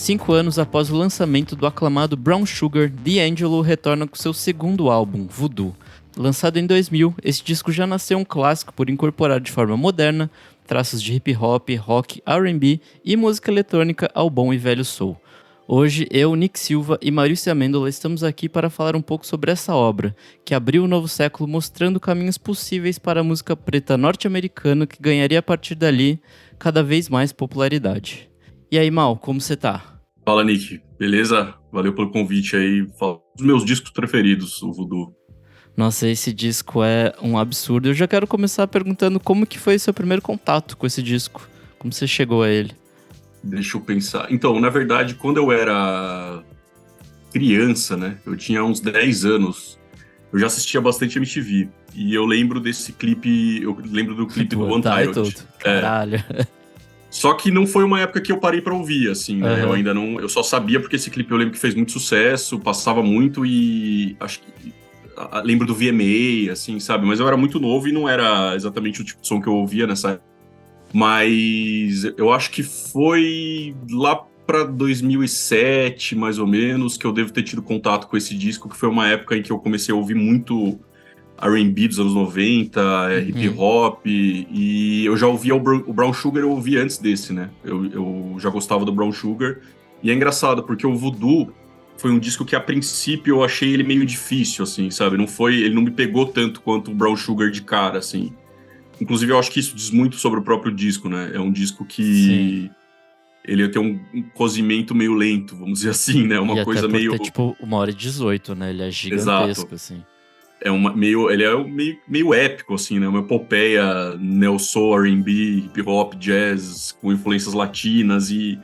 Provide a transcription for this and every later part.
5 anos após o lançamento do aclamado Brown Sugar, D'Angelo retorna com seu segundo álbum, Voodoo. Lançado em 2000, esse disco já nasceu um clássico por incorporar de forma moderna traços de hip hop, rock, R&B e música eletrônica ao bom e velho soul. Hoje, eu, Nick Silva e Maurício Amêndola estamos aqui para falar um pouco sobre essa obra, que abriu o novo século mostrando caminhos possíveis para a música preta norte-americana que ganharia a partir dali cada vez mais popularidade. E aí, Mal, como você tá? Fala, Nick. Beleza? Valeu pelo convite aí. Fala dos meus discos preferidos, o Voodoo. Nossa, esse disco é um absurdo. Eu já quero começar perguntando como que foi seu primeiro contato com esse disco. Como você chegou a ele? Deixa eu pensar. Então, na verdade, quando eu era criança, né? Eu tinha uns 10 anos. Eu já assistia bastante MTV. E eu lembro desse clipe. Eu lembro do clipe do Untitled. Caralho. Só que não foi uma época que eu parei pra ouvir, assim, né? Eu ainda não. Eu só sabia porque esse clipe eu lembro que fez muito sucesso, passava muito e. Acho que. Lembro do VMA, assim, sabe? Mas eu era muito novo e não era exatamente o tipo de som que eu ouvia nessa época. Mas eu acho que foi lá pra 2007, mais ou menos, que eu devo ter tido contato com esse disco, que foi uma época em que eu comecei a ouvir muito R&B dos anos 90, hip hop, e eu já ouvia o Brown Sugar, eu ouvia antes desse, né? Eu já gostava do Brown Sugar, e é engraçado, porque o Voodoo foi um disco que, a princípio, eu achei ele meio difícil, assim, sabe? Ele não me pegou tanto quanto o Brown Sugar de cara, assim. Inclusive, eu acho que isso diz muito sobre o próprio disco, né? É um disco que... Sim. Ele tem um cozimento meio lento, vamos dizer assim, né? Uma e coisa até por meio... ter, tipo, 1h18, né? Ele é Exato. gigantesco, assim. Ele é meio épico, assim, né? Uma epopeia neo-soul, R&B, hip-hop, jazz, com influências latinas. E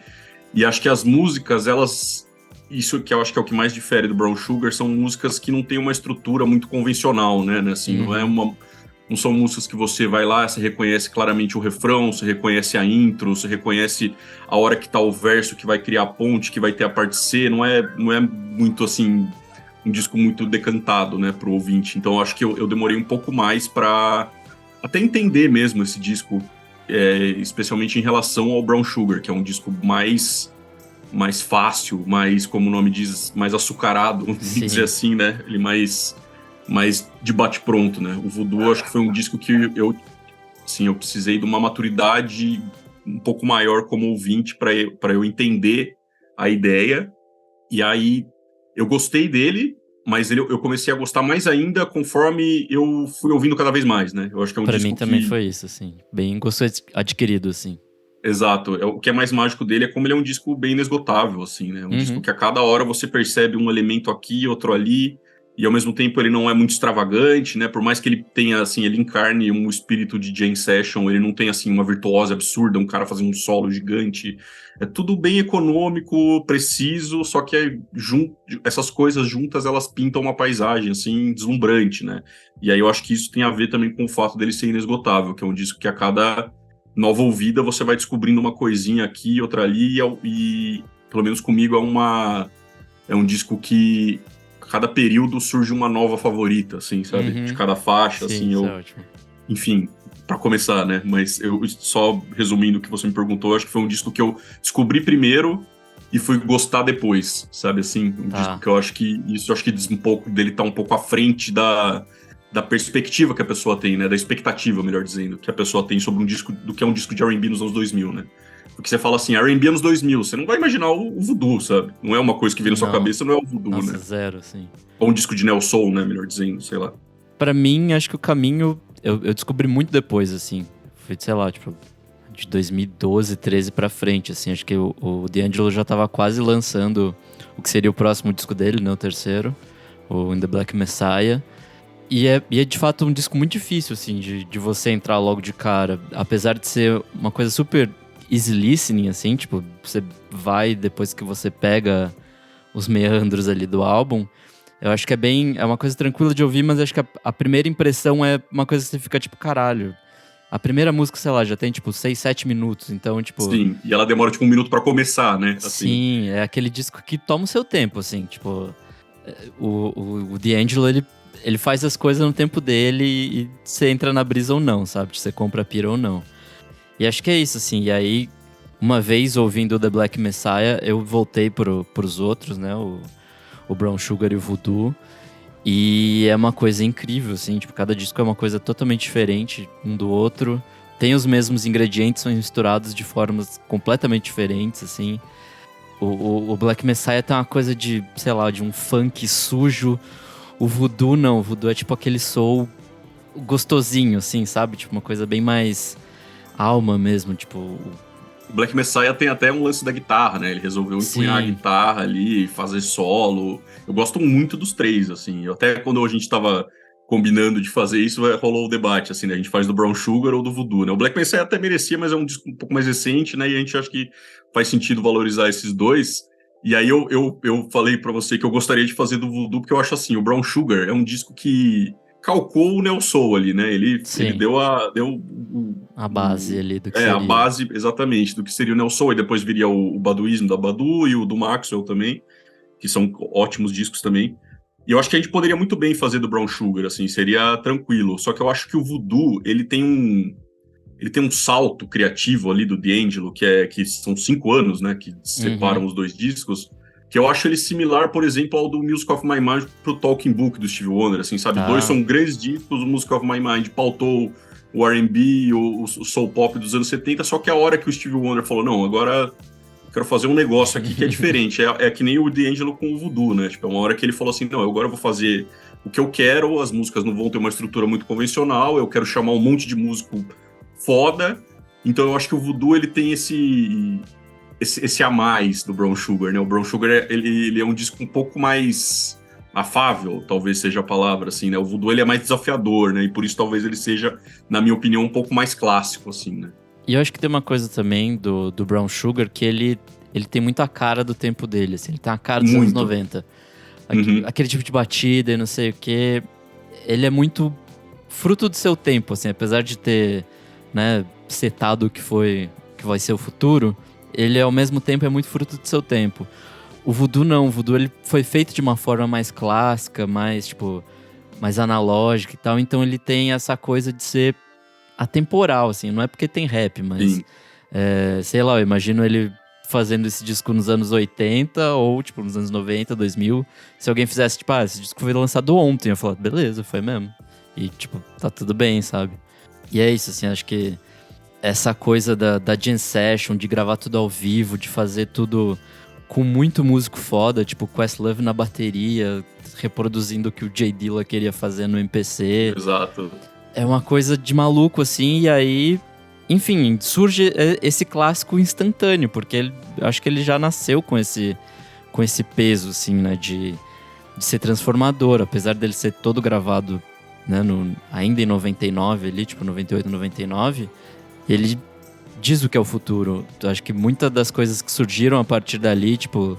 acho que as músicas, elas... Isso que eu acho que é o que mais difere do Brown Sugar, são músicas que não tem uma estrutura muito convencional, né? Assim, não são músicas que você vai lá, você reconhece claramente o refrão, você reconhece a intro, você reconhece a hora que tá o verso, que vai criar a ponte, que vai ter a parte C. Não é muito, assim, um disco muito decantado, né, pro ouvinte. Então eu acho que eu demorei um pouco mais para até entender mesmo esse disco, especialmente em relação ao Brown Sugar, que é um disco mais fácil, mais, como o nome diz, mais açucarado, vamos dizer assim, né? Ele mais de bate-pronto, né? O Voodoo, acho que foi um disco que eu precisei de uma maturidade um pouco maior como ouvinte para eu entender a ideia. E aí eu gostei dele, mas eu comecei a gostar mais ainda conforme eu fui ouvindo cada vez mais, né? Eu acho que é um pra disco mim também foi isso, assim. Bem gosto adquirido, assim. Exato. O que é mais mágico dele é como ele é um disco bem inesgotável, assim, né? Um disco que a cada hora você percebe um elemento aqui, outro ali, e ao mesmo tempo ele não é muito extravagante, né? Por mais que ele tenha, assim, ele encarne um espírito de jam session, ele não tem, assim, uma virtuose absurda, um cara fazendo um solo gigante. É tudo bem econômico, preciso, só que essas coisas juntas, elas pintam uma paisagem, assim, deslumbrante, né? E aí eu acho que isso tem a ver também com o fato dele ser inesgotável, que é um disco que a cada nova ouvida, você vai descobrindo uma coisinha aqui, outra ali, e pelo menos comigo é um disco que a cada período surge uma nova favorita, assim, sabe? De cada faixa, Sim, assim, isso é ótimo. Enfim, pra começar, né? Mas eu só resumindo o que você me perguntou, acho que foi um disco que eu descobri primeiro e fui gostar depois, sabe? Assim, disco que eu acho que diz um pouco dele, tá um pouco à frente da perspectiva que a pessoa tem, né? Da expectativa, melhor dizendo, que a pessoa tem sobre um disco, do que é um disco de R&B nos anos 2000, né? Porque você fala assim, R&B anos 2000, você não vai imaginar o Voodoo, sabe? Não é uma coisa que vem na sua cabeça, não é o Voodoo, Nossa, né? zero, sim. Ou um disco de Neo Soul, né? Melhor dizendo, sei lá. Pra mim, acho que o caminho eu descobri muito depois, assim. Foi, sei lá, tipo, de 2012, 13 pra frente, assim. Acho que o D'Angelo já tava quase lançando o que seria o próximo disco dele, né? O terceiro, o In The Black Messiah. E é de fato um disco muito difícil, assim, de você entrar logo de cara. Apesar de ser uma coisa super easy listening, assim, tipo, você vai depois que você pega os meandros ali do álbum. Eu acho que é uma coisa tranquila de ouvir, mas acho que a primeira impressão é uma coisa que você fica tipo, caralho. A primeira música, sei lá, já tem tipo 6, 7 minutos, então tipo... Sim, e ela demora tipo 1 minuto pra começar, né? Assim. Sim, é aquele disco que toma o seu tempo, assim, tipo... O D'Angelo, ele faz as coisas no tempo dele e você entra na brisa ou não, sabe? Você compra a pira ou não. E acho que é isso, assim. E aí, uma vez ouvindo The Black Messiah, eu voltei pros outros, né? O Brown Sugar e o Voodoo. E é uma coisa incrível, assim, tipo, cada disco é uma coisa totalmente diferente um do outro. Tem os mesmos ingredientes, são misturados de formas completamente diferentes, assim. O Black Messiah tem uma coisa de, sei lá, de um funk sujo. O Voodoo não, o Voodoo é tipo aquele soul gostosinho, assim, sabe? Tipo, uma coisa bem mais alma mesmo, tipo... O Black Messiah tem até um lance da guitarra, né? Ele resolveu empunhar a Sim, guitarra ali, fazer solo. Eu gosto muito dos três, assim. Até quando a gente tava combinando de fazer isso, rolou o debate, assim, né? A gente faz do Brown Sugar ou do Voodoo, né? O Black Messiah até merecia, mas é um disco um pouco mais recente, né? E a gente acha que faz sentido valorizar esses dois. E aí eu falei pra você que eu gostaria de fazer do Voodoo, porque eu acho assim, o Brown Sugar é um disco que calcou o Neo Soul ali, né? Ele sim. deu A base ali do que a seria. base, exatamente, do que seria o Neo Soul, e depois viria o Baduísmo da Badu e o do Maxwell também, que são ótimos discos também. E eu acho que a gente poderia muito bem fazer do Brown Sugar, assim, seria tranquilo. Só que eu acho que o Voodoo, ele tem um salto criativo ali do D'Angelo, que são 5 anos, né, que Uhum, separam os dois discos, que eu acho ele similar, por exemplo, ao do Music of My Mind pro Talking Book do Stevie Wonder, assim, sabe? Dois tá. são grandes discos, o Music of My Mind pautou o R&B, o soul pop dos anos 70, só que a hora que o Stevie Wonder falou, não, agora eu quero fazer um negócio aqui que é diferente, é que nem o D'Angelo com o Voodoo, né? Tipo, é uma hora que ele falou assim, não, agora eu vou fazer o que eu quero, as músicas não vão ter uma estrutura muito convencional, eu quero chamar um monte de músico foda. Então eu acho que o Voodoo ele tem esse a mais do Brown Sugar, né? O Brown Sugar ele é um disco um pouco mais afável, talvez seja a palavra, assim, né? O Voodoo ele é mais desafiador, né? E por isso talvez ele seja, na minha opinião, um pouco mais clássico, assim, né? E eu acho que tem uma coisa também do Brown Sugar que ele tem muito a cara do tempo dele, assim. Ele tem a cara dos anos Muito. 90. Uhum. Aquele tipo de batida e não sei o quê. Ele é muito fruto do seu tempo, assim. Apesar de ter, né, setado que vai ser o futuro, ele ao mesmo tempo é muito fruto do seu tempo. O Voodoo não. O Voodoo ele foi feito de uma forma mais clássica, mais, tipo, mais analógica e tal. Então ele tem essa coisa de ser atemporal, assim. Não é porque tem rap, mas... Sim. sei lá, eu imagino ele fazendo esse disco nos anos 80 ou, tipo, nos anos 90, 2000. Se alguém fizesse, tipo, esse disco foi lançado ontem, eu falo, beleza, foi mesmo. E, tipo, tá tudo bem, sabe? E é isso, assim, acho que essa coisa da jam session, de gravar tudo ao vivo, de fazer tudo com muito músico foda, tipo Questlove na bateria, reproduzindo o que o Jay Dilla queria fazer no MPC. Exato. É uma coisa de maluco, assim, e aí, enfim, surge esse clássico instantâneo, porque acho que ele já nasceu com esse peso, assim, né, de ser transformador, apesar dele ser todo gravado, né, ainda em 99 ali, tipo 98, 99, ele diz o que é o futuro. Acho que muitas das coisas que surgiram a partir dali, tipo,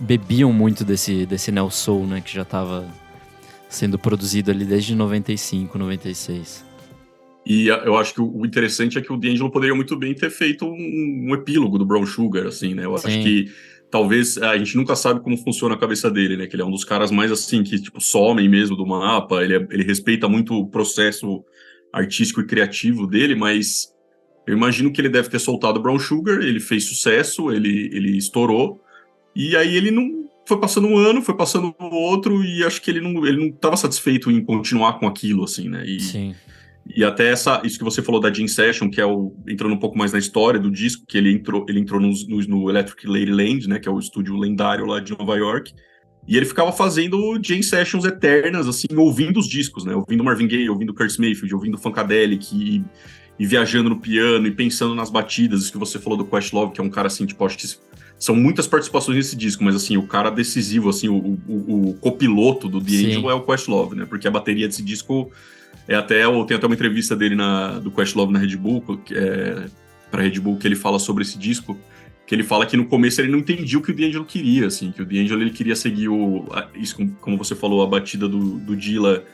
bebiam muito desse neo soul, né, que já tava sendo produzido ali desde 95, 96. E eu acho que o interessante é que o D'Angelo poderia muito bem ter feito um epílogo do Brown Sugar, assim, né? Eu acho Sim, que talvez a gente nunca sabe como funciona a cabeça dele, né? Que ele é um dos caras mais assim que tipo somem mesmo do mapa. Ele respeita muito o processo artístico e criativo dele, mas eu imagino que ele deve ter soltado o Brown Sugar. Ele fez sucesso, ele estourou e aí ele não foi passando um ano, foi passando o outro e acho que ele não estava satisfeito em continuar com aquilo, assim, né? sim. E até isso que você falou da Jam Session, que é entrando um pouco mais na história do disco, que ele entrou no Electric Ladyland, né, que é o estúdio lendário lá de Nova York, e ele ficava fazendo Jam Sessions eternas, assim, ouvindo os discos, né, ouvindo Marvin Gaye, ouvindo Curtis Mayfield, ouvindo Funkadelic, e viajando no piano, e pensando nas batidas, isso que você falou do Questlove, que é um cara, assim, tipo, acho que são muitas participações nesse disco, mas, assim, o cara decisivo, assim, o copiloto do Sim. D'Angelo é o Questlove, né, porque a bateria desse disco... tem até uma entrevista dele do Questlove na Red Bull, pra Red Bull, que ele fala sobre esse disco, que ele fala que no começo ele não entendia o que o D'Angelo queria, assim, que o D'Angelo ele queria seguir isso, como você falou, a batida do Dilla,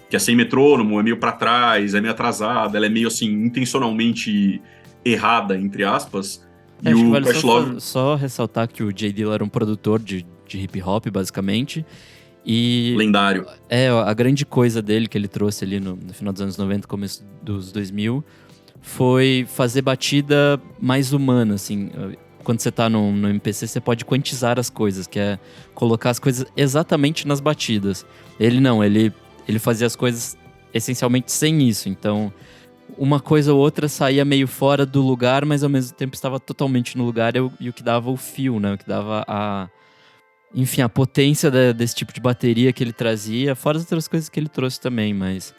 que é sem metrônomo, é meio pra trás, é meio atrasada, ela é meio assim, intencionalmente errada, entre aspas, e Acho que o vale Questlove, só ressaltar que o Jay Dilla era um produtor de hip hop, basicamente. E lendário. a grande coisa dele que ele trouxe ali no final dos anos 90, começo dos 2000, foi fazer batida mais humana, assim. Quando você tá no MPC, você pode quantizar as coisas, que é colocar as coisas exatamente nas batidas. Ele não, ele fazia as coisas essencialmente sem isso. Então, uma coisa ou outra saía meio fora do lugar, mas ao mesmo tempo estava totalmente no lugar, e o que dava o fio, né? O que dava enfim, a potência desse tipo de bateria que ele trazia, fora as outras coisas que ele trouxe também, mas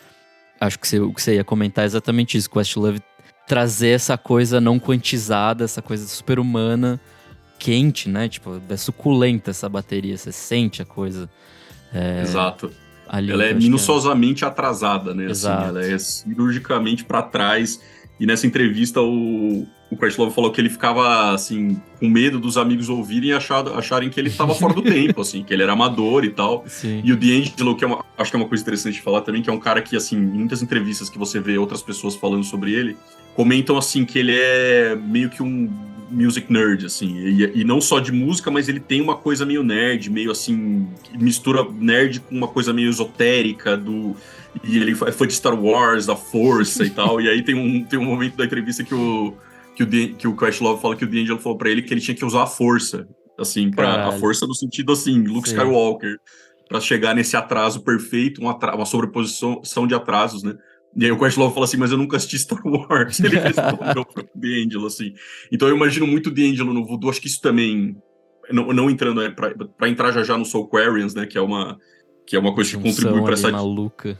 acho que o que você ia comentar é exatamente isso, Questlove trazer essa coisa não quantizada, essa coisa super humana, quente, né? Tipo, é suculenta essa bateria, você sente a coisa. Exato. Ali, Ela é então, acho que minuciosamente atrasada, né? Assim, Exato. ela é cirurgicamente para trás. E nessa entrevista, o Questlove falou que ele ficava, assim, com medo dos amigos ouvirem e acharem que ele estava fora do tempo, assim, que ele era amador e tal. Sim. E o D'Angelo, que acho que é uma coisa interessante de falar também, que é um cara que, assim, em muitas entrevistas que você vê outras pessoas falando sobre ele, comentam, assim, que ele é meio que um music nerd, assim, e não só de música, mas ele tem uma coisa meio nerd, meio assim, mistura nerd com uma coisa meio esotérica e ele é fã de Star Wars, da Força e tal, e aí tem um momento da entrevista que o Questlove fala que o D'Angelo falou pra ele que ele tinha que usar a força, assim, a força no sentido, assim, Luke Sim. Skywalker, pra chegar nesse atraso perfeito, uma sobreposição de atrasos, né? E aí o Questlove fala assim, mas eu nunca assisti Star Wars. Ele respondeu pro D'Angelo, assim. Então eu imagino muito D'Angelo no Voodoo. Acho que isso também, não entrando, pra entrar já no Soulquarians, né, que é uma coisa que contribui pra essa... maluca.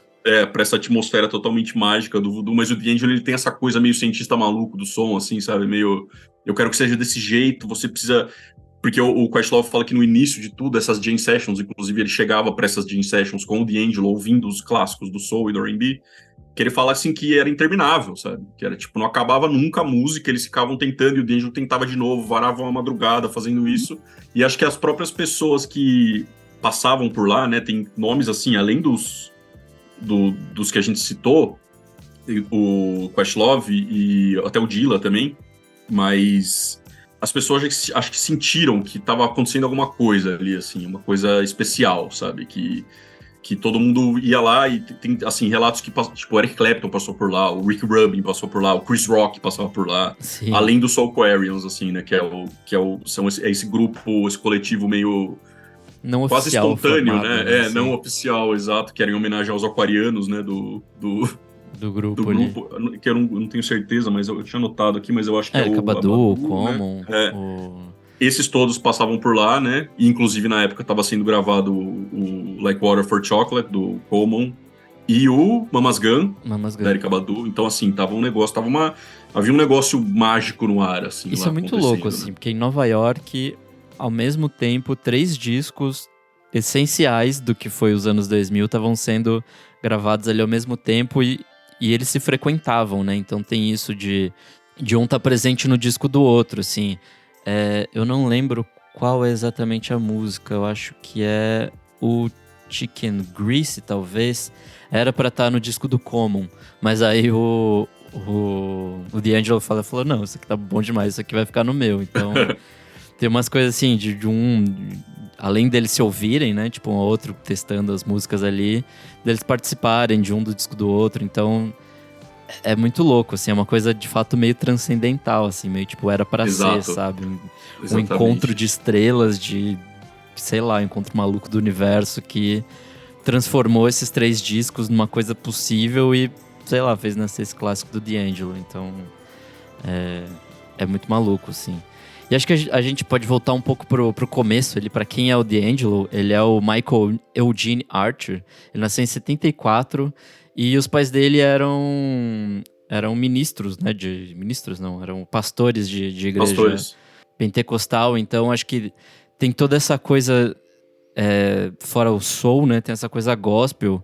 Pra essa atmosfera totalmente mágica do Voodoo, mas o D'Angelo, ele tem essa coisa meio cientista maluco do som, assim, sabe? Meio, eu quero que seja desse jeito, você precisa... Porque o Questlove fala que no início de tudo, essas jam sessions, inclusive ele chegava para essas jam sessions com o D'Angelo, ouvindo os clássicos do soul e do R&B, que ele fala assim que era interminável, sabe? Que era tipo, não acabava nunca a música, eles ficavam tentando e o D'Angelo tentava de novo, varavam a madrugada fazendo isso. E acho que as próprias pessoas que passavam por lá, né, tem nomes assim, além dos que a gente citou, o Questlove e até o Dilla também, mas as pessoas acho que sentiram que estava acontecendo alguma coisa ali, assim, uma coisa especial, sabe? Que todo mundo ia lá e tem, assim, relatos que, tipo, o Eric Clapton passou por lá, o Rick Rubin passou por lá, o Chris Rock passava por lá, Sim. além do Soulquarians, assim, né, é esse grupo, esse coletivo meio não quase oficial espontâneo, formado, né, assim. não oficial, exato, que era em homenagem aos aquarianos, né, do grupo ali. Que eu não tenho certeza, mas eu tinha anotado aqui, mas eu acho que é o Cabadu, Abadu, Common, né? Esses todos passavam por lá, né? E, inclusive, na época estava sendo gravado o Like Water for Chocolate, do Common, e o Mama's Gun, da Erykah Badu. Então, assim, havia um negócio mágico no ar, assim. Isso lá é muito louco, assim, né? porque em Nova York, ao mesmo tempo, 3 discos essenciais do que foi os anos 2000 estavam sendo gravados ali ao mesmo tempo e eles se frequentavam, né? Então tem isso de um estar presente no disco do outro, assim. Eu não lembro qual é exatamente a música, eu acho que é o Chicken Grease, talvez. Era pra estar no disco do Common, mas aí o D'Angelo falou, não, isso aqui tá bom demais, isso aqui vai ficar no meu. Então tem umas coisas assim, de além deles se ouvirem, né, tipo um outro testando as músicas ali, deles participarem de um do disco do outro, então é muito louco, assim, é uma coisa de fato meio transcendental, assim, meio tipo, era pra ser, sabe? Um encontro de estrelas, sei lá, um encontro maluco do universo que transformou esses 3 discos numa coisa possível e, sei lá, fez nascer esse clássico do D'Angelo, então é muito maluco, assim. E acho que a gente pode voltar um pouco pro começo, pra quem é o D'Angelo. Ele é o Michael Eugene Archer, ele nasceu em 74 e os pais dele eram ministros, né, eram pastores de igreja pentecostal, então acho que tem toda essa coisa, fora o soul, né, tem essa coisa gospel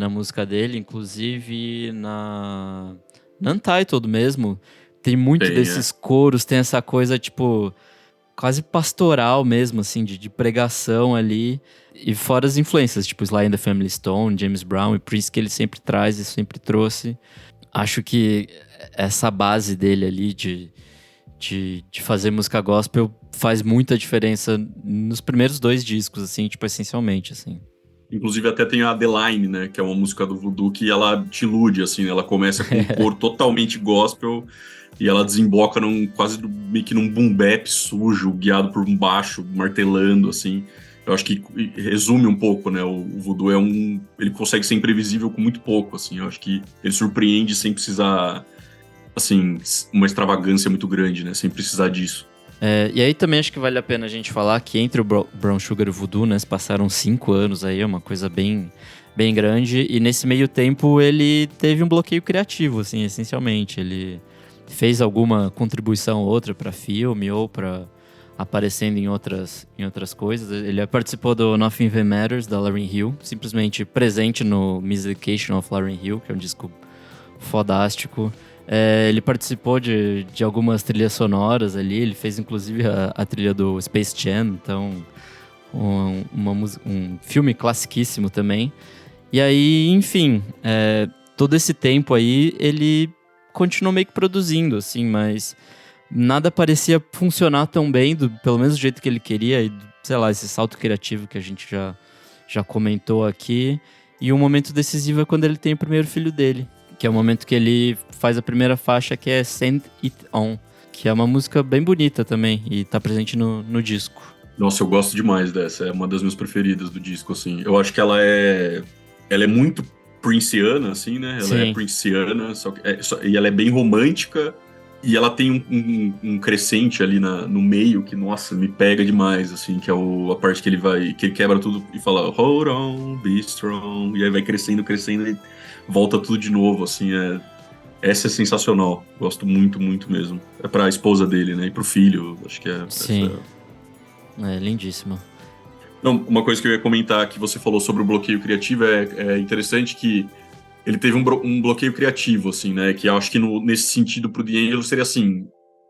na música dele, inclusive na Untitled mesmo, tem muito desses coros, tem essa coisa, tipo, quase pastoral mesmo, assim, de pregação ali. E fora as influências, tipo Sly and the Family Stone, James Brown e Prince, que ele sempre traz e sempre trouxe. Acho que essa base dele ali de fazer música gospel faz muita diferença nos primeiros 2 discos, assim, tipo, essencialmente, assim. Inclusive até tem a The Line, né, que é uma música do Voodoo que ela te ilude, assim, né? Ela começa com um coro totalmente gospel e ela desemboca meio que num boom bap sujo, guiado por um baixo, martelando, assim. Eu acho que resume um pouco, né? O Voodoo ele consegue ser imprevisível com muito pouco, assim. Eu acho que ele surpreende sem precisar, assim, uma extravagância muito grande, né? Sem precisar disso. E aí também acho que vale a pena a gente falar que entre o Brown Sugar e o Voodoo, né, se passaram 5 anos aí, é uma coisa bem, bem grande, e nesse meio tempo ele teve um bloqueio criativo, assim, essencialmente. Ele fez alguma contribuição ou outra para filme ou para aparecendo em outras coisas. Ele participou do Nothing Even Matters, da Lauryn Hill, simplesmente presente no Miseducation of Lauryn Hill, que é um disco fodástico. Ele participou de algumas trilhas sonoras ali, ele fez inclusive a trilha do Space Jam, então um filme classiquíssimo também. E aí, enfim, todo esse tempo aí ele continuou meio que produzindo, assim, mas nada parecia funcionar tão bem, pelo menos do jeito que ele queria, e sei lá, esse salto criativo que a gente já comentou aqui. E um momento decisivo é quando ele tem o primeiro filho dele, que é o momento que ele faz a primeira faixa, que é Send It On, que é uma música bem bonita também, e tá presente no disco. Nossa, eu gosto demais dessa, é uma das minhas preferidas do disco, assim. Eu acho que ela é muito Princeana, assim, né? Ela Sim. é Princeana, e ela é bem romântica, e ela tem um crescente ali no meio que, nossa, me pega demais, assim, que é a parte que ele quebra tudo e fala Hold on, be strong, e aí vai crescendo, e volta tudo de novo, assim, essa é sensacional, gosto muito, muito mesmo. É pra esposa dele, né, e pro filho, acho que é... Sim, é lindíssima. Não, uma coisa que eu ia comentar que você falou sobre o bloqueio criativo é interessante que ele teve um bloqueio criativo, assim, né? Que eu acho que nesse sentido pro D'Angelo seria assim: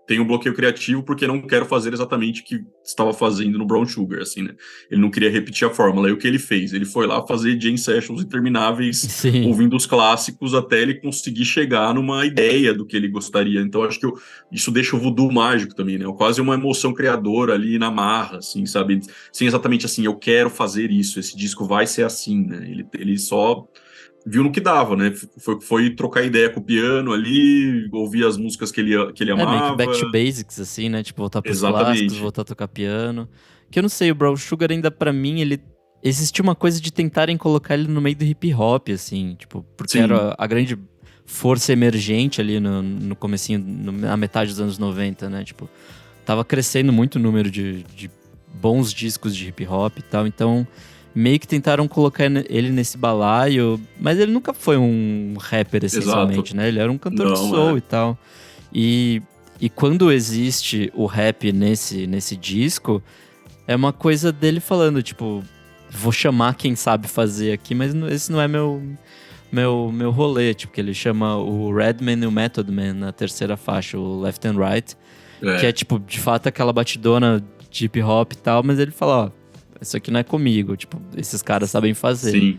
tem um bloqueio criativo porque não quero fazer exatamente o que estava fazendo no Brown Sugar, assim, né? Ele não queria repetir a fórmula. E o que ele fez? Ele foi lá fazer jam sessions intermináveis, Sim. ouvindo os clássicos até ele conseguir chegar numa ideia do que ele gostaria. Então acho que isso deixa o voodoo mágico também, né? Quase uma emoção criadora ali na marra, assim, sabe? Sem exatamente assim, eu quero fazer isso, esse disco vai ser assim, né? Ele só viu no que dava, né? Foi trocar ideia com o piano ali, ouvir as músicas que ele Meio que amava. back to basics, assim, né? Tipo, voltar pros clássicos, Exatamente. voltar a tocar piano. Que eu não sei, o Brown Sugar ainda pra mim, ele... Existia uma coisa de tentarem colocar ele no meio do hip hop, assim, tipo, porque Sim. era a grande força emergente ali no comecinho, na metade dos anos 90, né? Tipo, tava crescendo muito o número de bons discos de hip hop e tal, então meio que tentaram colocar ele nesse balaio, mas ele nunca foi um rapper, essencialmente, Exato. né? Ele era um cantor de Não, soul e tal. E quando existe o rap nesse disco, é uma coisa dele falando, tipo, vou chamar quem sabe fazer aqui, mas esse não é meu rolê. Tipo, que ele chama o Redman e o Method Man na terceira faixa, o Left and Right, que é, tipo, de fato aquela batidona de hip hop e tal, mas ele fala, ó, isso aqui não é comigo, tipo, esses caras sabem fazer. Sim.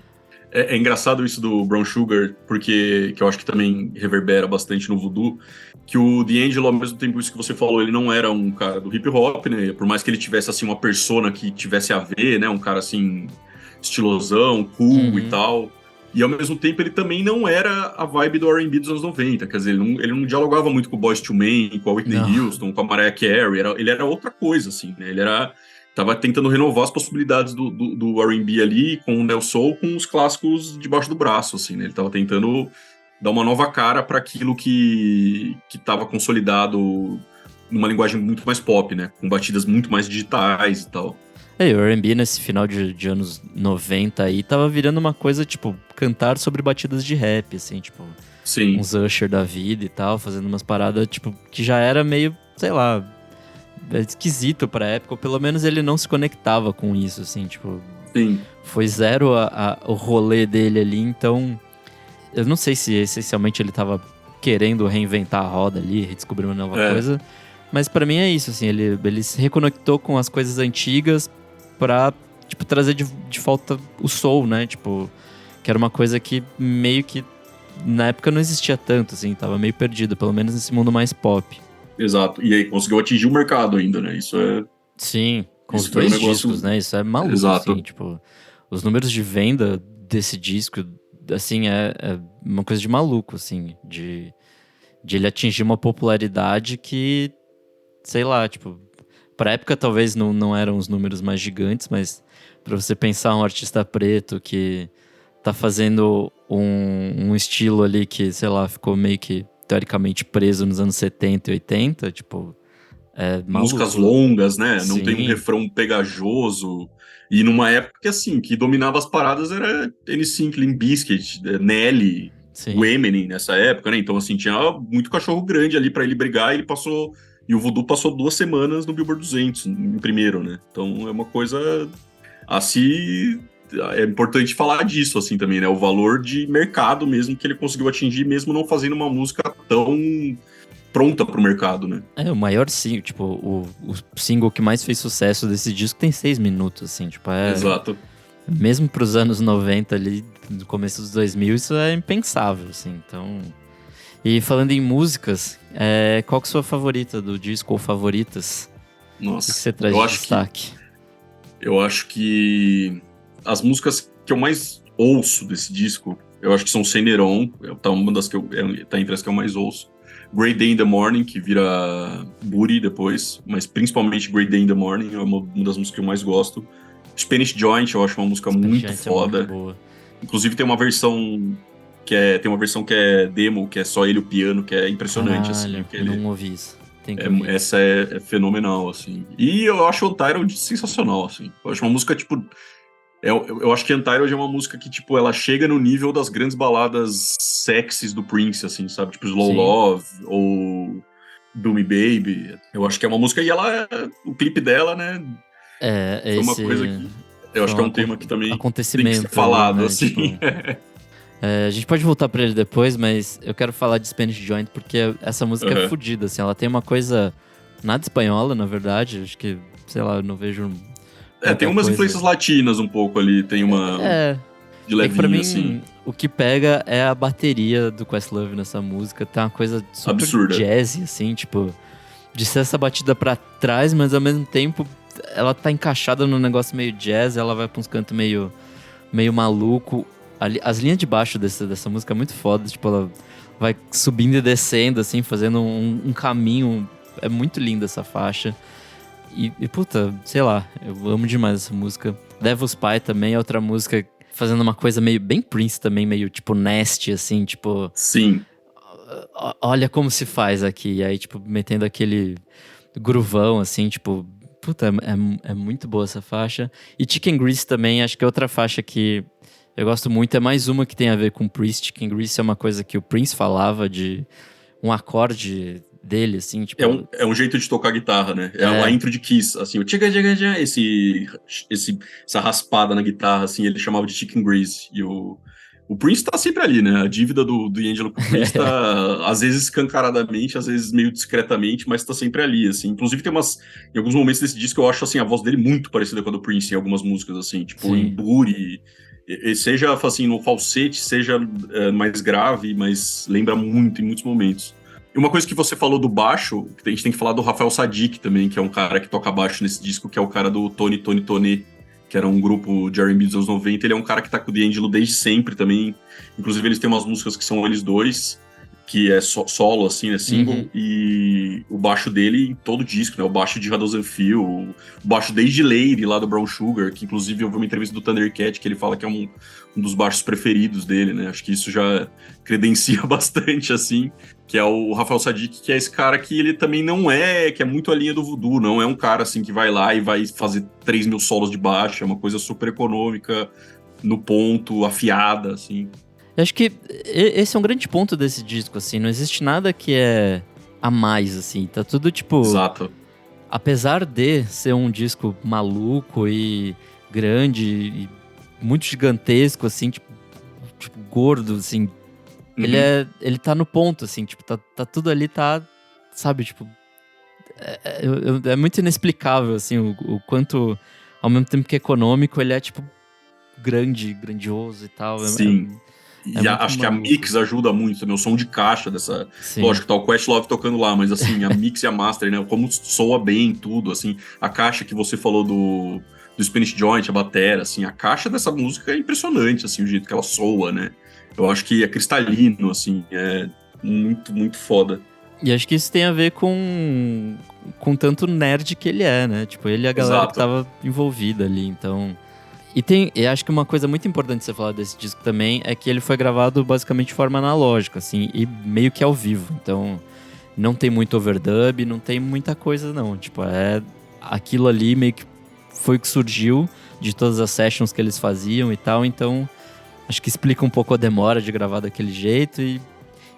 É engraçado isso do Brown Sugar, porque que eu acho que também reverbera bastante no voodoo, que o D'Angelo, ao mesmo tempo isso que você falou, ele não era um cara do hip hop, né? Por mais que ele tivesse, assim, uma persona que tivesse a ver, né? Um cara, assim, estilosão, cool e tal. E, ao mesmo tempo, ele também não era a vibe do R&B dos anos 90. Quer dizer, ele não dialogava muito com o Boyz II Men, com a Whitney Houston, com a Mariah Carey. Ele era outra coisa, assim, né? Ele tava tentando renovar as possibilidades do R&B ali, com o Neo Soul, com os clássicos debaixo do braço, assim, né? Ele tava tentando dar uma nova cara para aquilo que tava consolidado numa linguagem muito mais pop, né? Com batidas muito mais digitais e tal. O R&B nesse final de anos 90 aí tava virando uma coisa, tipo, cantar sobre batidas de rap, assim, tipo... Sim. Uns Usher da vida e tal, fazendo umas paradas, tipo, que já era meio, sei lá... esquisito pra época, ou pelo menos ele não se conectava com isso, assim, tipo... Sim. Foi zero o rolê dele ali, então... Eu não sei se essencialmente ele tava querendo reinventar a roda ali, redescobrir uma nova coisa, mas pra mim é isso, assim, ele se reconectou com as coisas antigas pra, tipo, trazer de volta o soul, né, tipo... Que era uma coisa que meio que na época não existia tanto, assim, tava meio perdido, pelo menos nesse mundo mais pop. Exato. E aí conseguiu atingir o mercado ainda, né? Isso é... Sim, com os Isso foi dois um negócio... discos, né? Isso é maluco, Exato. assim, tipo... os números de venda desse disco, assim, é uma coisa de maluco, assim, de ele atingir uma popularidade que, sei lá, tipo, pra época talvez não eram os números mais gigantes, mas pra você pensar um artista preto que tá fazendo um estilo ali que, sei lá, ficou meio que teoricamente preso nos anos 70 e 80, tipo, é maluco. Músicas longas, né? Não tem um Sim. refrão pegajoso. E numa época que, assim, que dominava as paradas era N5, Limp Bizkit, Nelly, Sim. o Eminem nessa época, né? Então, assim, tinha muito cachorro grande ali pra ele brigar e ele passou... E o Voodoo passou 2 semanas no Billboard 200, em primeiro, né? Então, é uma coisa... Assim, é importante falar disso, assim, também, né? O valor de mercado mesmo que ele conseguiu atingir, mesmo não fazendo uma música tão pronta pro mercado, né? É, o maior single, tipo, o single que mais fez sucesso desse disco tem 6 minutos, assim, tipo, Exato. mesmo pros anos 90 ali, no começo dos 2000, isso é impensável, assim, então... E falando em músicas, qual que é a sua favorita do disco, ou favoritas? O que Nossa, você traz eu de acho destaque? eu acho que as músicas que eu mais ouço desse disco, eu acho que são Ceneron, tá uma das que tá entre as que eu mais ouço. Great Day in the Morning, que vira Booty depois, mas principalmente Great Day in the Morning é uma das músicas que eu mais gosto. Spanish Joint, eu acho uma música Spanish muito Giant é muito foda. boa. Inclusive tem uma versão que é demo, que é só ele e o piano, que é impressionante, assim. Caralho, eu não ouvi isso. Tem que ouvir. Essa é fenomenal, assim. E eu acho Untitled sensacional, assim. Eu acho uma música, tipo... Eu acho que Untitled é uma música que, tipo, ela chega no nível das grandes baladas sexys do Prince, assim, sabe? Tipo, Slow Sim. Love ou Do Me Baby. Eu acho que é uma música... E ela... O clipe dela, né? Foi uma coisa que... Eu acho que é um tema que também tem que acontecimento ser falado, ali, né? assim. Tipo, a gente pode voltar pra ele depois, mas eu quero falar de Spanish Joint porque essa música é Uhum. fodida, assim. Ela tem uma coisa nada espanhola, na verdade. Acho que, sei lá, eu não vejo muita Tem umas coisa. influências latinas um pouco ali. Tem uma... De É que pra levinho, mim, assim. o que pega é a bateria do Questlove nessa música. Tem uma coisa super Absurda. jazzy, assim, tipo... De ser essa batida pra trás, mas ao mesmo tempo ela tá encaixada num negócio meio jazz, ela vai pra uns cantos meio maluco. As linhas de baixo dessa música é muito foda, tipo, ela vai subindo e descendo, assim, fazendo um caminho. É muito linda essa faixa. E, puta, sei lá, eu amo demais essa música. Devil's Pie também é outra música fazendo uma coisa meio bem Prince também, meio tipo nasty, assim, tipo... Sim. Olha como se faz aqui. E aí, tipo, metendo aquele groovão, assim, tipo... Puta, é muito boa essa faixa. E Chicken Grease também, acho que é outra faixa que eu gosto muito. É mais uma que tem a ver com Prince. Chicken Grease é uma coisa que o Prince falava de um acorde dele, assim, tipo... É um jeito de tocar guitarra, né? É a intro de Kiss, assim, o tchiga tchiga tchiga, essa raspada na guitarra, assim, ele chamava de Chicken Grease. E o Prince tá sempre ali, né? A dívida do D'Angelo com o Prince tá, às vezes escancaradamente, às vezes meio discretamente, mas tá sempre ali, assim. Inclusive em alguns momentos desse disco eu acho, assim, a voz dele muito parecida com a do Prince em algumas músicas, assim, tipo, Sim. em Booty, seja, assim, no falsete, seja mais grave, mas lembra muito em muitos momentos. E uma coisa que você falou do baixo, a gente tem que falar do Rafael Sadiq também, que é um cara que toca baixo nesse disco, que é o cara do Tony Tony Tone, que era um grupo de R&B dos anos 90. Ele é um cara que tá com o D'Angelo desde sempre também. Inclusive, eles têm umas músicas que são eles dois, que é solo, assim, né, single. Uhum. E o baixo dele em todo o disco, né? O baixo de Radosan Feel, o baixo desde Lady, lá do Brown Sugar, que inclusive eu vi uma entrevista do Thundercat, que ele fala que é um dos baixos preferidos dele, né? Acho que isso já credencia bastante, assim, que é o Rafael Sadiq, que é esse cara que ele também não é, que é muito a linha do voodoo, não é um cara, assim, que vai lá e vai fazer 3 mil solos de baixo, é uma coisa super econômica, no ponto, afiada, assim. Eu acho que esse é um grande ponto desse disco, assim. Não existe nada que é a mais, assim. Tá tudo, tipo... Exato. Apesar de ser um disco maluco e grande e muito gigantesco, assim, tipo gordo, assim. Uhum. Ele tá no ponto, assim, tipo, tá tudo ali, tá... Sabe, tipo... É muito inexplicável, assim, o quanto... Ao mesmo tempo que é econômico, ele é, tipo, grandioso e tal. Sim. E acho que a maluco. mix ajuda muito também, o som de caixa dessa... Sim. Lógico, tá o Questlove tocando lá, mas assim, a mix e a master, né? Como soa bem tudo, assim. A caixa que você falou do Spanish Joint, a batera, assim, a caixa dessa música é impressionante, assim, o jeito que ela soa, né? Eu acho que é cristalino, assim, é muito, muito foda. E acho que isso tem a ver com tanto nerd que ele é, né? Tipo, ele e a galera que Exato. tava envolvida ali, então... E acho que uma coisa muito importante você falar desse disco também é que ele foi gravado basicamente de forma analógica, assim, e meio que ao vivo. Então, não tem muito overdub, não tem muita coisa, não. Tipo, é aquilo ali meio que foi o que surgiu de todas as sessions que eles faziam e tal. Então, acho que explica um pouco a demora de gravar daquele jeito e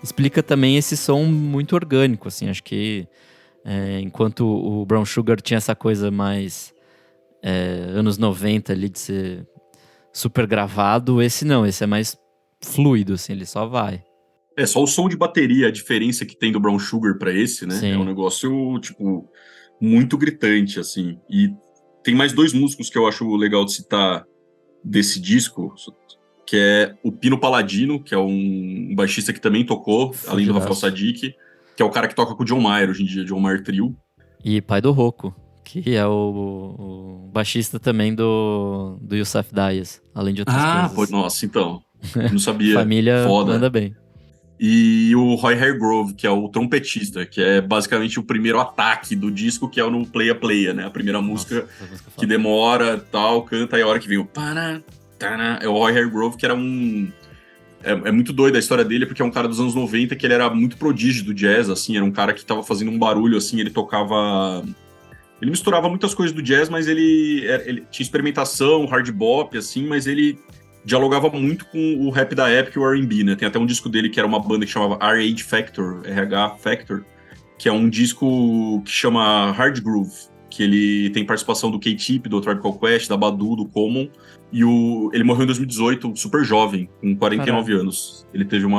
explica também esse som muito orgânico, assim. Acho que enquanto o Brown Sugar tinha essa coisa mais anos 90 ali de ser super gravado, esse não, esse é mais fluido, assim, ele só vai. É, só o som de bateria, a diferença que tem do Brown Sugar pra esse, né? É um Sim. negócio, tipo, muito gritante, assim. E tem mais dois músicos que eu acho legal de citar desse disco, que é o Pino Palladino, que é um baixista que também tocou, além do Rafael Fudidaço. Sadiq, que é o cara que toca com o John Mayer hoje em dia, John Mayer Trio. E pai do Rocco, que é o baixista também do Yusuf Dias, além de outras Ah, pô, coisas. nossa, então. Não sabia. Família manda Foda. bem. E o Roy Hargrove, que é o trompetista, que é basicamente o primeiro ataque do disco, que é o no Playa Playa, né? A primeira Nossa, música essa música é que foda. demora, tal, canta, e a hora que vem o pana, tana, é o Roy Hargrove, que era um... É muito doido a história dele, porque é um cara dos anos 90 que ele era muito prodígio do jazz, assim, era um cara que tava fazendo um barulho, assim, ele tocava... Ele misturava muitas coisas do jazz, mas ele tinha experimentação, hard bop, assim, mas ele dialogava muito com o rap da época e o R&B, né? Tem até um disco dele que era uma banda que chamava RH Factor, RH Factor, que é um disco que chama Hard Groove, que ele tem participação do K-Tip, do Tribe Called Quest, da Badu, do Common, e ele morreu em 2018, super jovem, com 49 Caralho. anos. Ele teve um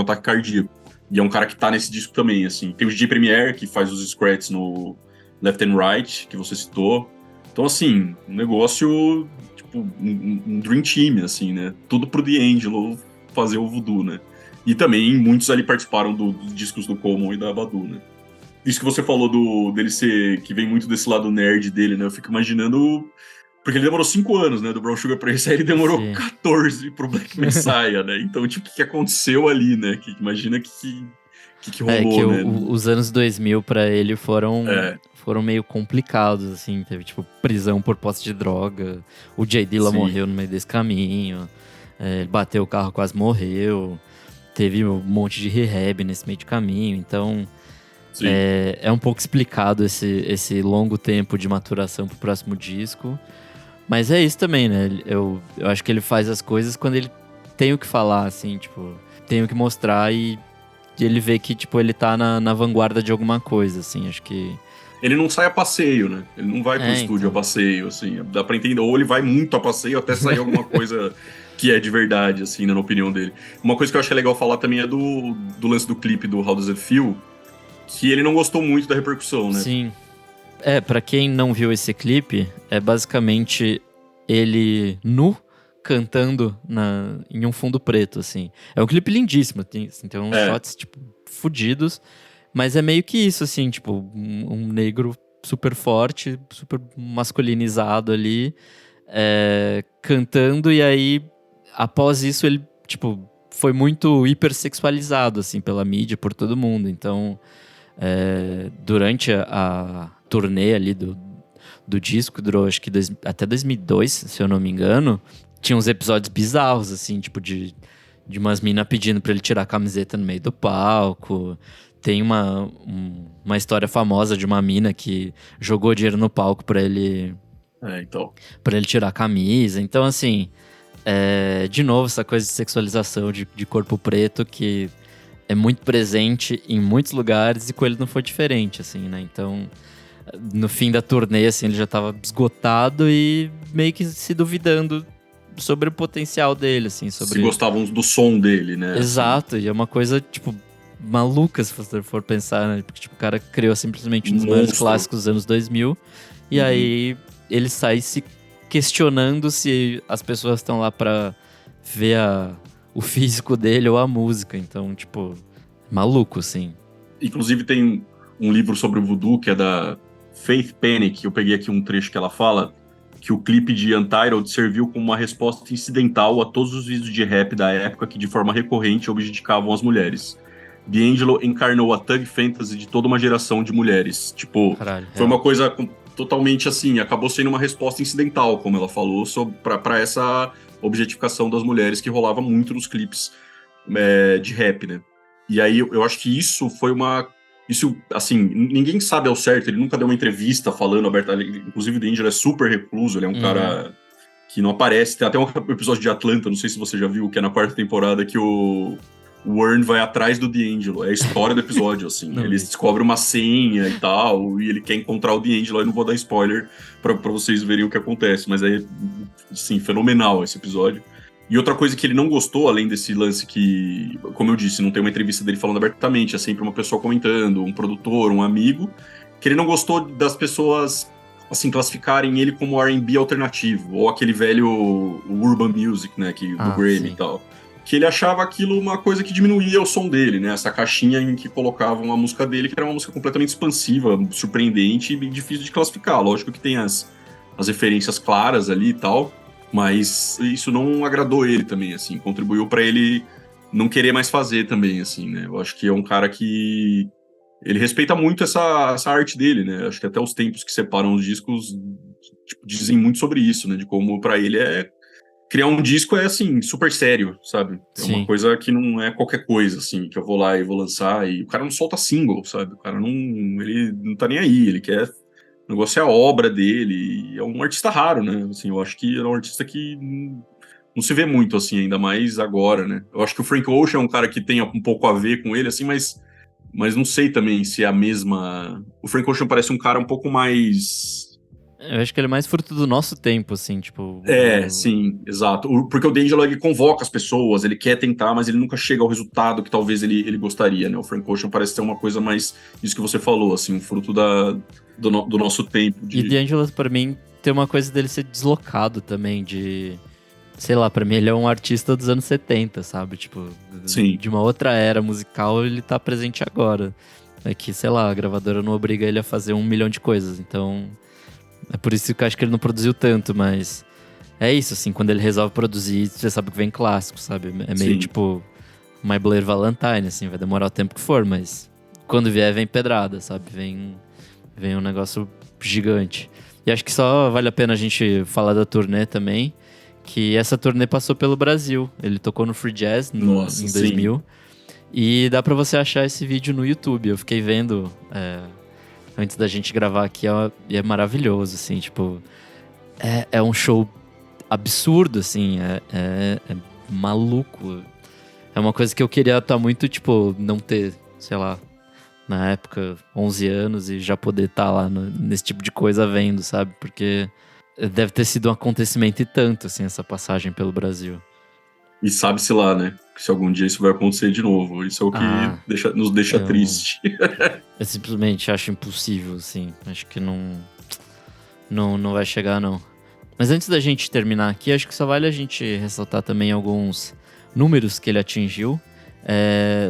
ataque cardíaco. E é um cara que tá nesse disco também, assim. Tem o DJ Premier, que faz os scratches no Left and Right, que você citou. Então, assim, um negócio, tipo, um dream team, assim, né? Tudo pro D'Angelo fazer o voodoo, né? E também muitos ali participaram dos discos do Common e da Badu, né? Isso que você falou dele ser, que vem muito desse lado nerd dele, né? Eu fico imaginando, porque ele demorou 5 anos, né? Do Brown Sugar pra esse, aí ele demorou Sim. 14 pro Black Messiah, né? Então, tipo, o que aconteceu ali, né? Imagina que É que rolou, né? os anos 2000 pra ele É, foram meio complicados, assim. Teve, tipo, prisão por posse de droga. O Jay Dilla sim, morreu no meio desse caminho. Ele bateu o carro, quase morreu. Teve um monte de rehab nesse meio de caminho. Então, sim. é um pouco explicado esse longo tempo de maturação pro próximo disco. Mas é isso também, né? Eu acho que ele faz as coisas quando ele tem o que falar, assim, tipo... Tem o que mostrar e ele vê que, tipo, ele tá na vanguarda de alguma coisa, assim. Acho que... Ele não sai a passeio, né? Ele não vai pro estúdio a Então. passeio, assim. Dá pra entender. Ou ele vai muito a passeio até sair alguma coisa que é de verdade, assim, né, na opinião dele. Uma coisa que eu achei legal falar também é do lance do clipe do How Does It Feel, que ele não gostou muito da repercussão, né? Sim. Pra quem não viu esse clipe, é basicamente ele nu cantando em um fundo preto, assim. É um clipe lindíssimo, tem uns É, shots, tipo, fudidos, mas é meio que isso, assim, tipo, um negro super forte, super masculinizado ali, cantando, e aí, após isso, ele, tipo, foi muito hipersexualizado, assim, pela mídia, por todo mundo, então... durante a turnê ali do disco, durou acho que até 2002, se eu não me engano, tinha uns episódios bizarros, assim, tipo de umas minas pedindo pra ele tirar a camiseta no meio do palco. Tem uma história famosa de uma mina que jogou dinheiro no palco então. pra ele tirar a camisa. Então, assim, de novo, essa coisa de sexualização de corpo preto que é muito presente em muitos lugares e com ele não foi diferente, assim, né? Então, no fim da turnê, assim, ele já tava esgotado e meio que se duvidando sobre o potencial dele, assim, Se sobre... gostavam do som dele, né? Assim, Exato, e é uma coisa, tipo, maluca se você for pensar, né? Porque, tipo, o cara criou simplesmente um um dos maiores monstro. clássicos dos anos 2000 e Uhum. aí ele sai se questionando se as pessoas estão lá pra ver o físico dele ou a música. Então, tipo, maluco, assim. Inclusive tem um livro sobre o voodoo, que é da Faith Panic, eu peguei aqui um trecho que ela fala, que o clipe de Untitled serviu como uma resposta incidental a todos os vídeos de rap da época que de forma recorrente objetificavam as mulheres. D'Angelo encarnou a thug fantasy de toda uma geração de mulheres. Tipo, Caralho, foi real. uma coisa totalmente assim, acabou sendo uma resposta incidental, como ela falou, para essa objetificação das mulheres que rolava muito nos clipes de rap, né? E aí eu acho que isso foi uma... Isso, assim, ninguém sabe ao certo, ele nunca deu uma entrevista falando abertamente, inclusive o D'Angelo é super recluso, ele é um cara que não aparece, tem até um episódio de Atlanta, não sei se você já viu, que é na 4ª temporada, que o Warren vai atrás do D'Angelo, é a história do episódio, assim, ele descobre uma senha e tal, e ele quer encontrar o D'Angelo, eu não vou dar spoiler pra vocês verem o que acontece, mas é, assim, fenomenal esse episódio. E outra coisa que ele não gostou, além desse lance que, como eu disse, não tem uma entrevista dele falando abertamente, é sempre uma pessoa comentando, um produtor, um amigo, que ele não gostou das pessoas, assim, classificarem ele como R&B alternativo, ou aquele velho urban music, né, do Grammy e tal. Que ele achava aquilo uma coisa que diminuía o som dele, né, essa caixinha em que colocavam a música dele, que era uma música completamente expansiva, surpreendente e bem difícil de classificar. Lógico que tem as referências claras ali e tal, mas isso não agradou ele também, assim, contribuiu pra ele não querer mais fazer também, assim, né? Eu acho que é um cara que ele respeita muito essa arte dele, né? Acho que até os tempos que separam os discos tipo, dizem muito sobre isso, né? De como pra ele criar um disco é, assim, super sério, sabe? É uma coisa que não é qualquer coisa, assim, que eu vou lá e vou lançar, e o cara não solta single, sabe? O cara ele não tá nem aí, ele quer... O negócio é a obra dele, e é um artista raro, né? Assim, eu acho que é um artista que não se vê muito, assim, ainda mais agora, né? Eu acho que o Frank Ocean é um cara que tem um pouco a ver com ele, assim, mas não sei também se é a mesma... O Frank Ocean parece um cara um pouco mais... Eu acho que ele é mais fruto do nosso tempo, assim, tipo... Sim, exato. Porque o D'Angelo, ele convoca as pessoas, ele quer tentar, mas ele nunca chega ao resultado que talvez ele gostaria, né? O Frank Ocean parece ser uma coisa mais... Isso que você falou, assim, um fruto do nosso tempo. E D'Angelo, pra mim, tem uma coisa dele ser deslocado também, de... Sei lá, pra mim ele é um artista dos anos 70, sabe? Tipo, Sim. De uma outra era musical, ele tá presente agora. É que, sei lá, a gravadora não obriga ele a fazer 1 milhão de coisas, então... É por isso que eu acho que ele não produziu tanto, mas... É isso, assim, quando ele resolve produzir, você sabe que vem clássico, sabe? É meio tipo My Blair Valentine, assim, vai demorar o tempo que for, mas... Quando vier, vem pedrada, sabe? Vem um negócio gigante. E acho que só vale a pena a gente falar da turnê também, que essa turnê passou pelo Brasil. Ele tocou no Free Jazz em 2000. E dá pra você achar esse vídeo no YouTube. Eu fiquei vendo antes da gente gravar aqui, e é maravilhoso, assim, tipo... É um show absurdo, assim, é maluco. É uma coisa que eu queria estar muito, tipo, não ter, sei lá, na época, 11 anos e já poder estar lá nesse tipo de coisa vendo, sabe? Porque deve ter sido um acontecimento e tanto, assim, essa passagem pelo Brasil. E sabe-se lá, né? Se algum dia isso vai acontecer de novo. Isso é o que nos deixa triste. Eu simplesmente acho impossível, assim. Acho que não vai chegar, não. Mas antes da gente terminar aqui, acho que só vale a gente ressaltar também alguns números que ele atingiu.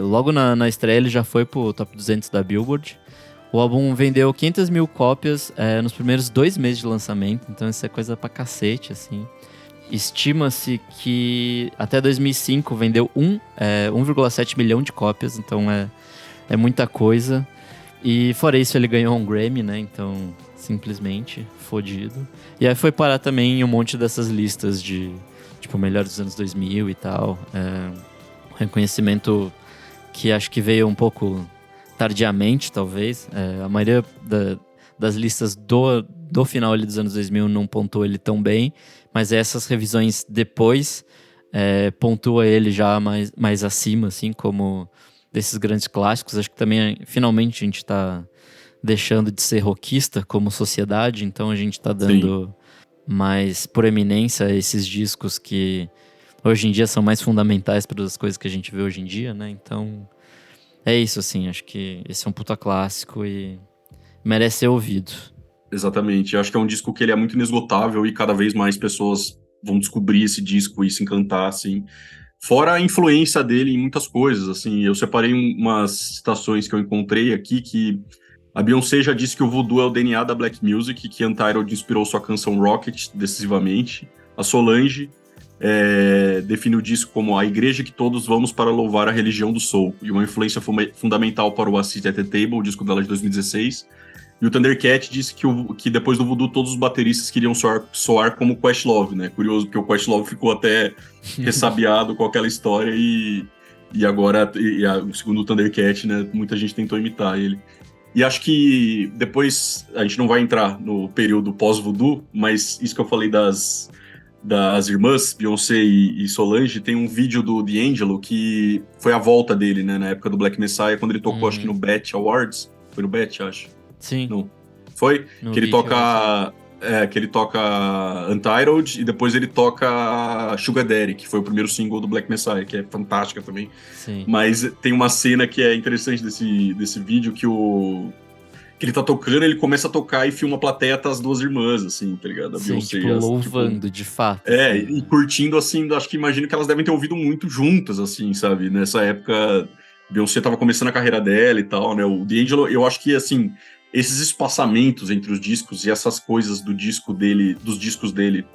Logo na estreia ele já foi pro top 200 da Billboard. O álbum vendeu 500 mil cópias nos primeiros 2 meses de lançamento, então isso é coisa pra cacete, assim. Estima-se que até 2005 vendeu 1,7 milhão de cópias, então é muita coisa. E fora isso ele ganhou um Grammy, né, então simplesmente fodido. E aí foi parar também em um monte dessas listas de, tipo, melhor dos anos 2000 e tal. Reconhecimento que acho que veio um pouco tardiamente, talvez. A maioria das listas do final ali dos anos 2000 não pontuou ele tão bem, mas essas revisões depois pontua ele já mais acima, assim, como desses grandes clássicos. Acho que também, finalmente, a gente está deixando de ser rockista como sociedade, então a gente está dando mais proeminência a esses discos que hoje em dia são mais fundamentais para as coisas que a gente vê hoje em dia, né? Então, é isso, assim, acho que esse é um puta clássico e merece ser ouvido. Exatamente, eu acho que é um disco que ele é muito inesgotável e cada vez mais pessoas vão descobrir esse disco e se encantar, assim. Fora a influência dele em muitas coisas, assim, eu separei umas citações que eu encontrei aqui que A Beyoncé já disse que o voodoo é o DNA da Black Music, que Untitled inspirou sua canção Rocket decisivamente. A Solange define o disco como a igreja que todos vamos para louvar a religião do soul, e uma influência fundamental para o A Seat at the Table, o disco dela de 2016. E o Thundercat disse que depois do voodoo todos os bateristas queriam soar como Questlove, né? Curioso, porque o Questlove ficou até ressabiado com aquela história e agora, segundo o Thundercat, né, muita gente tentou imitar ele. E acho que depois, a gente não vai entrar no período pós-voodoo, mas isso que eu falei das irmãs, Beyoncé e Solange, tem um vídeo do D'Angelo que foi a volta dele, né, na época do Black Messiah, quando ele tocou, acho que no BET Awards. Foi no BET, acho. Sim. Não. Foi? No que ele toca... que ele toca Untitled e depois ele toca Sugar Daddy, que foi o primeiro single do Black Messiah, que é fantástica também. Sim. Mas tem uma cena que é interessante desse vídeo, que ele tá tocando, ele começa a tocar e filma a plateia as duas irmãs, assim, tá ligado? A Sim, Beyoncé, tipo, louvando, de fato. E curtindo, assim, acho que imagino que elas devem ter ouvido muito juntas, assim, sabe? Nessa época, Beyoncé tava começando a carreira dela e tal, né? O D'Angelo, eu acho que, assim, esses espaçamentos entre os discos e essas coisas dos discos dele,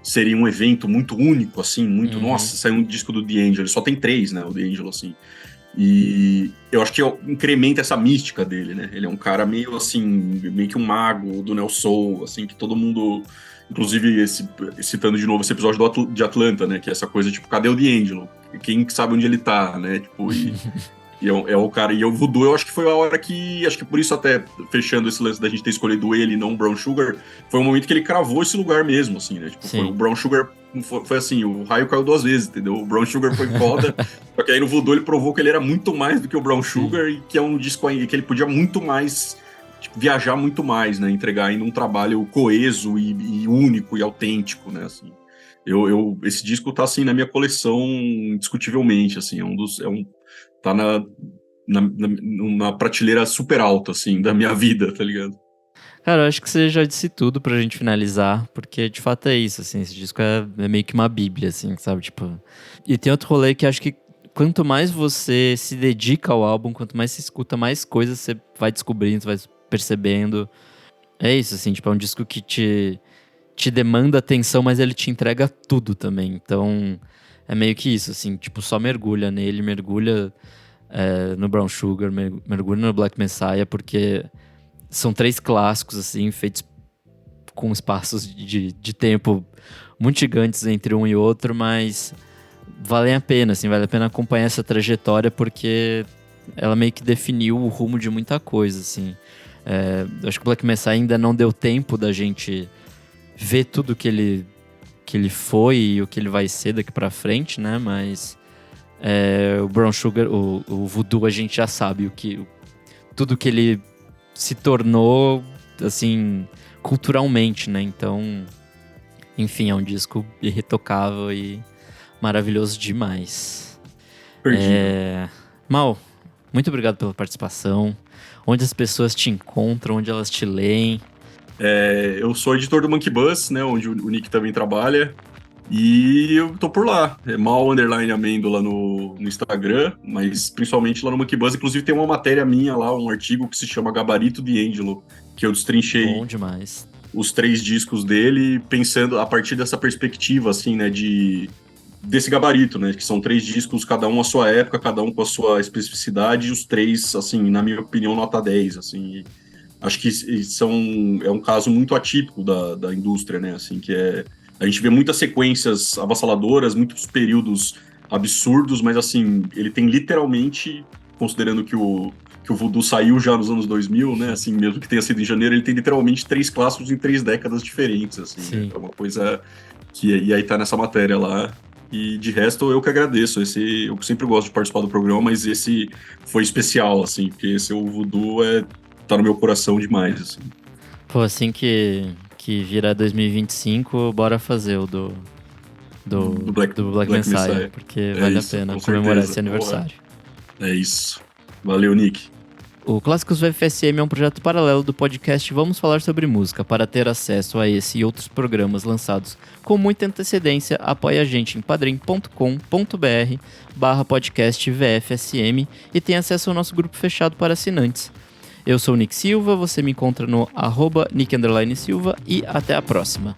seria um evento muito único, assim, muito, nossa, saiu um disco do D'Angelo, ele só tem 3, né, o D'Angelo, assim, e eu acho que incrementa essa mística dele, né, ele é um cara meio, assim, meio que um mago do Neo Soul, assim, que todo mundo, inclusive, citando de novo esse episódio de Atlanta, né, que é essa coisa, tipo, cadê o D'Angelo? Quem sabe onde ele tá, né, tipo, E é o cara, e o voodoo eu acho que foi a hora que, acho que por isso até, fechando esse lance da gente ter escolhido ele e não o Brown Sugar, foi o momento que ele cravou esse lugar mesmo, assim, né, tipo, o Brown Sugar foi assim, o raio caiu 2 vezes, entendeu, o Brown Sugar foi foda, só que aí no voodoo ele provou que ele era muito mais do que o Brown Sugar e que é um disco aí, que ele podia muito mais, tipo, viajar muito mais, né, entregar ainda um trabalho coeso e único e autêntico, né, assim. Esse disco tá, assim, na minha coleção, indiscutivelmente, assim, tá na prateleira super alta, assim, da minha vida, tá ligado? Cara, eu acho que você já disse tudo pra gente finalizar, porque de fato é isso, assim, esse disco é meio que uma bíblia, assim, sabe, tipo... E tem outro rolê que acho que quanto mais você se dedica ao álbum, quanto mais você escuta, mais coisas você vai descobrindo, você vai percebendo. É isso, assim, tipo, é um disco que te demanda atenção, mas ele te entrega tudo também, então... É meio que isso, assim, tipo, só mergulha nele, mergulha no Brown Sugar, mergulha no Black Messiah, porque são 3 clássicos, assim, feitos com espaços de tempo muito gigantes entre um e outro, mas valem a pena, assim, vale a pena acompanhar essa trajetória, porque ela meio que definiu o rumo de muita coisa, assim. Eu acho que o Black Messiah ainda não deu tempo da gente ver tudo que ele foi e o que ele vai ser daqui pra frente, né? Mas o Brown Sugar, o Voodoo, a gente já sabe tudo que ele se tornou, assim, culturalmente, né? Então, enfim, é um disco irretocável e maravilhoso demais. Mal, muito obrigado pela participação. Onde as pessoas te encontram, onde elas te leem? Eu sou editor do Monkey Bus, né, onde o Nick também trabalha, e eu tô por lá, mal_amêndola no Instagram, mas principalmente lá no Monkey Bus. Inclusive tem uma matéria minha lá, um artigo que se chama Gabarito D'Angelo, que eu destrinchei Bom demais. Os 3 discos dele, pensando a partir dessa perspectiva, assim, né, desse gabarito, né, que são 3 discos, cada um à sua época, cada um com a sua especificidade, e os 3, assim, na minha opinião, nota 10, assim. Acho que é um caso muito atípico da indústria, né? Assim, a gente vê muitas sequências avassaladoras, muitos períodos absurdos, mas assim, ele tem literalmente, considerando que o Voodoo saiu já nos anos 2000, né? Assim, mesmo que tenha sido em janeiro, ele tem literalmente 3 clássicos em 3 décadas diferentes, assim. Né? É uma coisa e aí tá nessa matéria lá. E de resto, eu que agradeço. Eu sempre gosto de participar do programa, mas esse foi especial, assim, porque o Voodoo tá no meu coração demais, assim. Pô, assim que virar 2025, bora fazer o do Black Messiah, porque vale a pena comemorar esse aniversário. É isso. Valeu, Nick. O Clássicos VFSM é um projeto paralelo do podcast Vamos Falar Sobre Música. Para ter acesso a esse e outros programas lançados com muita antecedência, apoie a gente em padrim.com.br/podcast VFSM e tenha acesso ao nosso grupo fechado para assinantes. Eu sou o Nick Silva, você me encontra no @Nick_Silva e até a próxima.